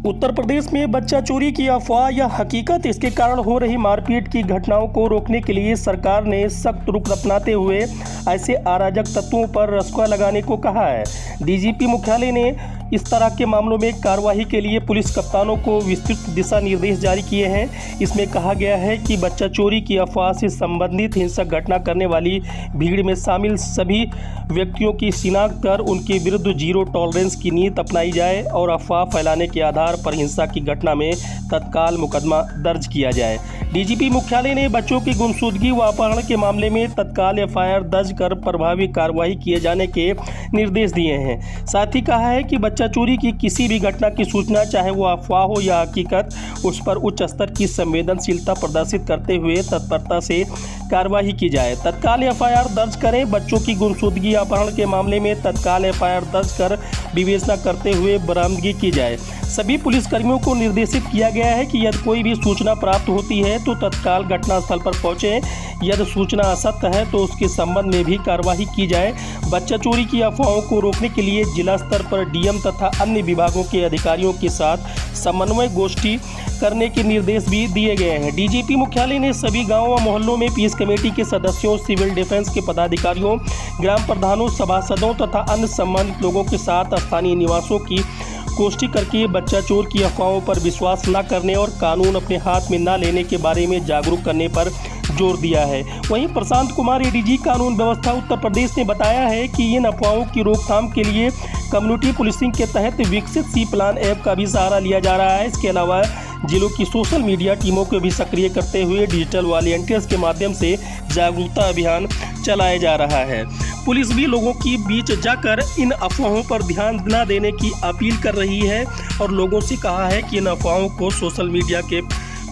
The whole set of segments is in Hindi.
उत्तर प्रदेश में बच्चा चोरी की अफवाह या हकीकत, इसके कारण हो रही मारपीट की घटनाओं को रोकने के लिए सरकार ने सख्त रुख अपनाते हुए ऐसे अराजक तत्वों पर रस्का लगाने को कहा है। डीजीपी मुख्यालय ने इस तरह के मामलों में कार्रवाई के लिए पुलिस कप्तानों को विस्तृत दिशा निर्देश जारी किए हैं। इसमें कहा गया है कि बच्चा चोरी की अफवाह से संबंधित हिंसक घटना करने वाली भीड़ में शामिल सभी व्यक्तियों की शिनाख्त कर उनके विरुद्ध जीरो टॉलरेंस की नीति अपनाई जाए और अफवाह फैलाने के आधार पर हिंसा की घटना में तत्काल मुकदमा दर्ज किया जाए। डीजीपी मुख्यालय ने बच्चों की गुमशुदगी व अपहरण के मामले में तत्काल एफआईआर दर्ज कर प्रभावी कार्रवाई किए जाने के निर्देश दिए हैं। साथ ही कहा है कि बच्चा चोरी की किसी भी घटना की सूचना, चाहे वो अफवाह हो या हकीकत, उस पर उच्च स्तर की संवेदनशीलता प्रदर्शित करते हुए तत्परता से कार्रवाई की जाए। तत्काल एफआईआर दर्ज करें। बच्चों की गुमशुदगी अपहरण के मामले में तत्काल एफआईआर दर्ज कर विवेचना करते हुए बरामदगी की जाए। सभी पुलिसकर्मियों को निर्देशित किया गया है कि यदि कोई भी सूचना प्राप्त होती है तो तत्काल घटनास्थल पर पहुंचें। यदि सूचना असत्य है तो उसके संबंध में भी कार्रवाई की जाए। बच्चा चोरी की अफवाहों को रोकने के लिए जिला स्तर पर डीएम तथा अन्य विभागों के अधिकारियों के साथ समन्वय गोष्ठी करने के निर्देश भी दिए गए हैं। डीजीपी मुख्यालय ने सभी गांवों व मोहल्लों में पीस कमेटी के सदस्यों, सिविल डिफेंस के पदाधिकारियों, ग्राम प्रधानों, सभासदों तथा अन्य संबंधित लोगों के साथ स्थानीय निवासियों की गोष्ठी करके बच्चा चोर की अफवाहों पर विश्वास न करने और कानून अपने हाथ में न लेने के बारे में जागरूक करने पर जोर दिया है। वहीं प्रशांत कुमार, एडीजी कानून व्यवस्था उत्तर प्रदेश ने बताया है कि इन अफवाहों की रोकथाम के लिए कम्युनिटी पुलिसिंग के तहत विकसित सी प्लान ऐप का भी सहारा लिया जा रहा है। इसके अलावा जिलों की सोशल मीडिया टीमों को भी सक्रिय करते हुए डिजिटल वॉलंटियर्स के माध्यम से जागरूकता अभियान चलाया जा रहा है। पुलिस भी लोगों के बीच जाकर इन अफवाहों पर ध्यान न देने की अपील कर रही है और लोगों से कहा है कि इन अफवाहों को सोशल मीडिया के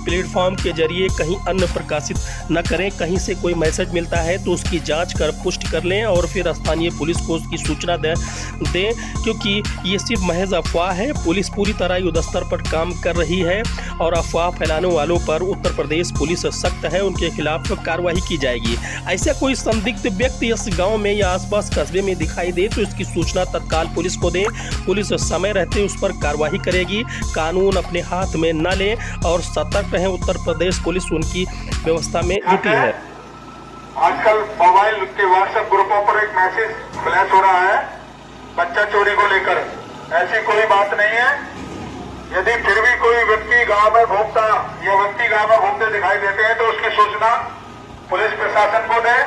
प्लेटफॉर्म के जरिए कहीं अन्य प्रकाशित न करें। कहीं से कोई मैसेज मिलता है तो उसकी जांच कर पुष्टि कर लें और फिर स्थानीय पुलिस को उसकी सूचना दें, क्योंकि ये सिर्फ महज अफवाह है। पुलिस पूरी तरह युद्ध स्तर पर काम कर रही है और अफवाह फैलाने वालों पर उत्तर प्रदेश पुलिस सख्त है, उनके खिलाफ कार्रवाई की जाएगी। ऐसा कोई संदिग्ध व्यक्ति इस गाँव में या आसपास कस्बे में दिखाई दे तो इसकी सूचना तत्काल पुलिस को दें। पुलिस समय रहते उस पर कार्रवाई करेगी। कानून अपने हाथ में न लें और सतर्क है। उत्तर प्रदेश पुलिस उनकी व्यवस्था में जुटी है। आजकल मोबाइल के व्हाट्सएप ग्रुपों पर एक मैसेज फ्लैश हो रहा है बच्चा चोरी को लेकर। ऐसी कोई बात नहीं है। यदि फिर भी कोई व्यक्ति गांव में घूमता या व्यक्ति गांव में घूमते दिखाई देते हैं तो उसकी सूचना पुलिस प्रशासन को दें।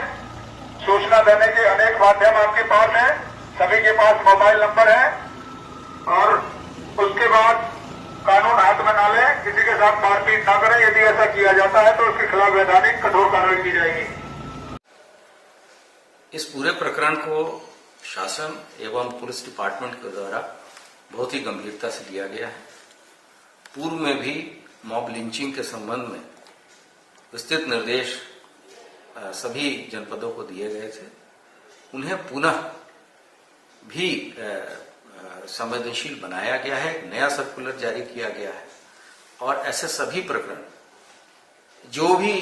सूचना देने के अनेक माध्यम आपके पास है, सभी के पास मोबाइल नंबर है और उसके बाद कानून हाथ में ना ले, किसी के साथ मारपीट ना करें। यदि ऐसा किया जाता है तो उसके खिलाफ वैधानिक कठोर कार्रवाई की जाएगी। इस पूरे प्रकरण को शासन एवं पुलिस डिपार्टमेंट के द्वारा बहुत ही गंभीरता से लिया गया है। पूर्व में भी मॉब लिंचिंग के संबंध में विस्तृत निर्देश सभी जनपदों को दिए गए थे। उन्हें पुनः भी संवेदनशील बनाया गया है, नया सर्कुलर जारी किया गया है और ऐसे सभी प्रकरण जो भी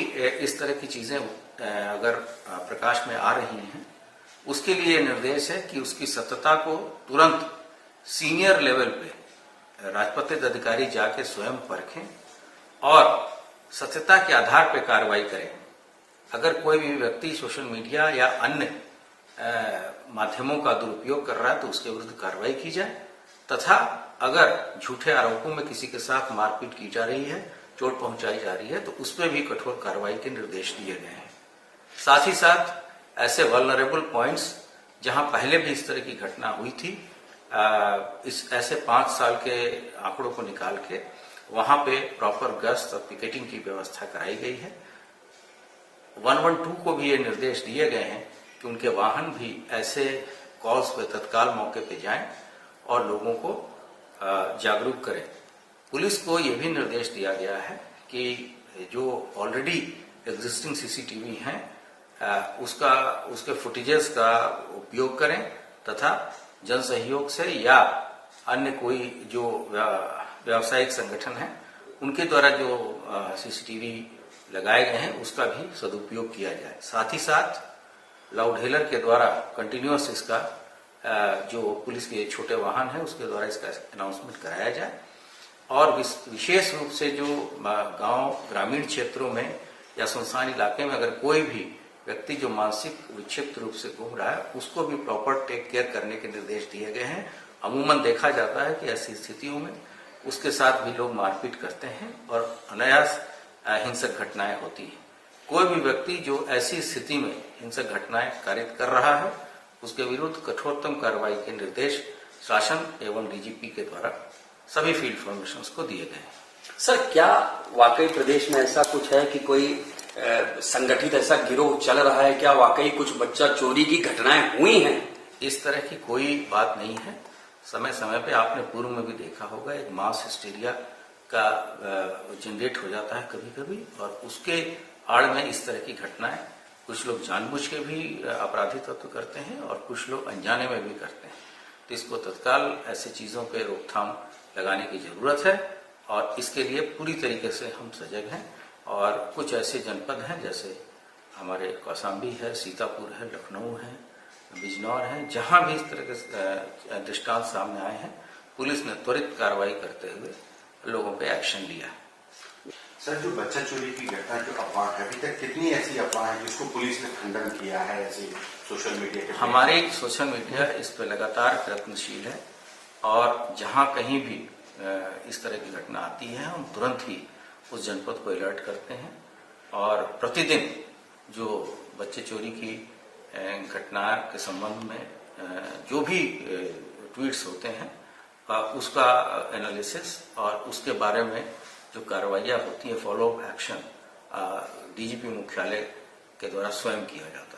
इस तरह की चीजें अगर प्रकाश में आ रही हैं उसके लिए निर्देश है कि उसकी सत्यता को तुरंत सीनियर लेवल पे राजपत्रित अधिकारी जाके स्वयं परखें और सत्यता के आधार पर कार्रवाई करें। अगर कोई भी व्यक्ति सोशल मीडिया या अन्य माध्यमों का दुरुपयोग कर रहा है तो उसके विरुद्ध कार्रवाई की जाए तथा अगर झूठे आरोपों में किसी के साथ मारपीट की जा रही है, चोट पहुंचाई जा रही है तो उस पर भी कठोर कार्रवाई के निर्देश दिए गए हैं। साथ ही साथ ऐसे वल्नरेबल पॉइंट्स जहां पहले भी इस तरह की घटना हुई थी, इस ऐसे 5 साल के आंकड़ों को निकाल के वहां पे प्रॉपर गश्त और पिकेटिंग की व्यवस्था कराई गई है। 112 को भी ये निर्देश दिए गए हैं कि उनके वाहन भी ऐसे कॉल्स पे तत्काल मौके पे जाएं और लोगों को जागरूक करें। पुलिस को यह भी निर्देश दिया गया है कि जो ऑलरेडी एग्जिस्टिंग सीसीटीवी हैं उसके फुटेजेस का उपयोग करें तथा जन सहयोग से या अन्य कोई जो व्यावसायिक संगठन है उनके द्वारा जो सीसीटीवी लगाए गए हैं उसका भी सदुपयोग किया जाए। साथ ही साथ लाउड हेलर के द्वारा कंटिन्यूअस इसका जो पुलिस के छोटे वाहन है उसके द्वारा इसका अनाउंसमेंट कराया जाए और विशेष रूप से जो गांव ग्रामीण क्षेत्रों में या सुनसान इलाके में अगर कोई भी व्यक्ति जो मानसिक विक्षिप्त रूप से घूम रहा है उसको भी प्रॉपर टेक केयर करने के निर्देश दिए गए हैं। अमूमन देखा जाता है कि ऐसी स्थितियों में उसके साथ भी लोग मारपीट करते हैं और अनायास हिंसक घटनाएं होती हैं। कोई भी व्यक्ति जो ऐसी स्थिति में हिंसक घटनाएं कारित कर रहा है उसके विरुद्ध कठोरतम कार्रवाई के निर्देश शासन एवं डीजीपी के द्वारा सभी फील्ड फॉर्मेशंस को दिए गए हैं। सर, क्या वाकई प्रदेश में ऐसा कुछ है कि कोई संगठित ऐसा गिरोह चल रहा है? क्या वाकई कुछ बच्चा चोरी की घटनाएं हुई हैं? इस तरह की कोई बात नहीं है। समय समय पे आपने पूर्व में भी देखा होगा एक मास हिस्टीरिया का जनरेट हो जाता है कभी कभी, और उसके आड़ में इस तरह की घटनाएं कुछ लोग जानबूझ के भी अपराधी तत्व करते हैं और कुछ लोग अनजाने में भी करते हैं। तो इसको तत्काल ऐसी चीजों पे रोकथाम लगाने की जरूरत है और इसके लिए पूरी तरीके से हम सजग हैं। और कुछ ऐसे जनपद हैं जैसे हमारे कौशाम्बी है, सीतापुर है, लखनऊ है, बिजनौर है, जहां भी इस तरह के दृष्टांत सामने आए हैं पुलिस ने त्वरित कार्रवाई करते हुए लोगों पे एक्शन लिया है। सर, जो बच्चा चोरी की घटना जो अफवाह है, अभी तक कितनी ऐसी अफवाह है जिसको पुलिस ने खंडन किया है ऐसे सोशल मीडिया के? हमारे सोशल मीडिया इस पर लगातार प्रयत्नशील है और जहां कहीं भी इस तरह की घटना आती है हम तुरंत ही उस जनपद को अलर्ट करते हैं और प्रतिदिन जो बच्चे चोरी की घटना के संबंध में जो भी ट्वीट्स होते हैं उसका एनालिसिस और उसके बारे में जो कार्रवाइयां होती है, फॉलो अप एक्शन डीजीपी मुख्यालय के द्वारा स्वयं किया जाता है।